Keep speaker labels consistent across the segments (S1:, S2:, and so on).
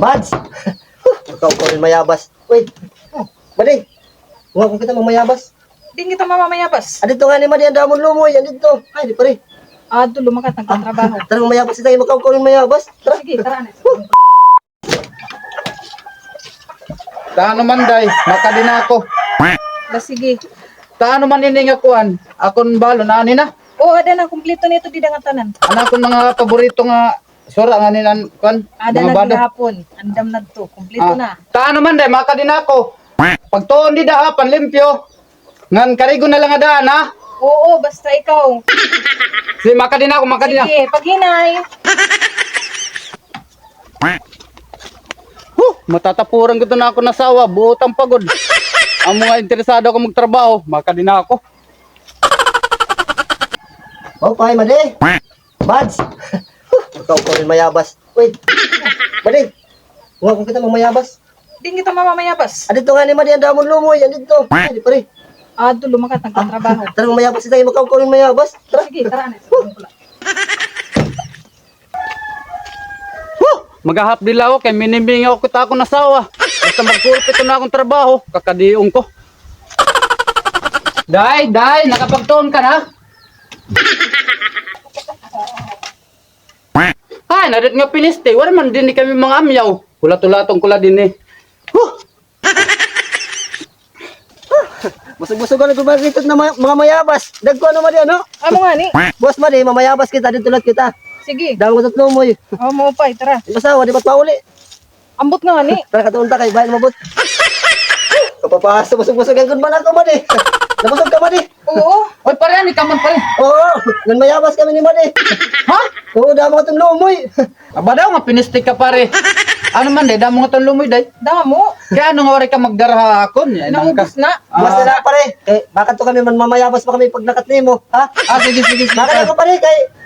S1: Mads! Ikaw ko rin mayabas. Uy! Madi! Huwag kong kita mamayabas.
S2: Di kita mamamayabas.
S1: Adito nga ni Madi, ang damon lumoy. Andito. Ay, di pa rin.
S2: Ado lumakat nagtatrabaho.
S1: Tara mamayabas tayo. Ikaw ko rin mayabas. Tara.
S2: Sige, tara na.
S3: Taano man day, makadin ako.
S2: Sige.
S3: Taano man ini nga kuan, akon balo na ani na.
S2: O, ada na kumpleto nito di nga tanan.
S3: Anak ko mga paborito nga sura nga nilan kuan,
S2: Ada
S3: mga
S2: na
S3: bado.
S2: gihapon. Andam na to. Kumpleto na.
S3: Taano man day, makadin ako. Pagtuon di da panlimpyo. Ngan karigo na lang nga daan ha.
S2: Oo, basta ikaw.
S3: Sige, makadin ako, makadin ako.
S2: Sige, paghinay.
S3: Matatapuran ko na ako nasawa, buotang pagod. Ang mga interesado ako magtrabaho, makadin ako.
S1: Okay, Madi. Mads! Ikaw ko rin mayabas. Uy! Madi! Huwag kong kita mamayabas.
S2: Di kita mamamayabas.
S1: Adito nga ni Madi, ang damon lumoy. Andito. Ay, di pa rin.
S2: Ado lumakat nagtatrabaho.
S1: Tara mamayabas tayo. Ikaw ko rin mayabas. Tara.
S2: Sige, tara na.
S3: Magahap dilaw kay miniming ako kita ako nasawa. Basta magkulpit na akong trabaho, kakadiong ko. Day, nakapagtuon ka na? Ay, nadat nga piniste. Wala man din kami mga amyaw. Kulat-ulatong kula din eh.
S1: Busog-busog na gumagitod na mga mayabas. Dagko ano Madi, ano?
S2: Amo nga ni.
S1: Boss Madi, mamayabas kita. Dito tulad kita.
S2: Sige.
S1: Damo ko sa lumoy.
S2: O, mo pay, tara.
S1: Basawa, di ba't pauli?
S2: Ambot nga ni.
S1: Tara katuunta kay bayan mabot. Kapapasa, busog-busog ang kunman ako, Madi. Nabusog ka, Madi.
S2: Oo.
S3: Oy, pare, ni kaman pare.
S1: Oo, nang mayabas kami ni Madi.
S3: Ha?
S1: Oo, damo ko itong lumoy.
S3: Aba daw nga piniste ka pare. Ano man day, damo nga tong lumoy day.
S2: Damo.
S3: Kaya ano nga wari ka magdaraha akon. Yan ang ka.
S2: Naubos na.
S1: Basta na pare. Eh, bakit to kami man mamayabas pa kami pag nakat mo, ha?
S3: Sige.
S1: Bakit ako pare kay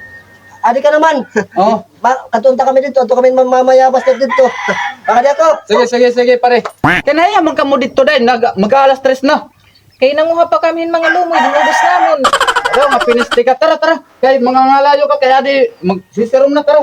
S1: Adi ka naman.
S3: Oh.
S1: Katunta kami dito, ato kami mamayabas na dito. Bakit di ako?
S3: Sige pare. Kanaya man kamo dito day, mag-alas 3 na.
S2: Kaya nanguha pa kami ng mga lumoy. Dinubos namin.
S3: Daw nga piniste ka. Tara. Kay mga ngalayo ka kaya di magsisirom na tara.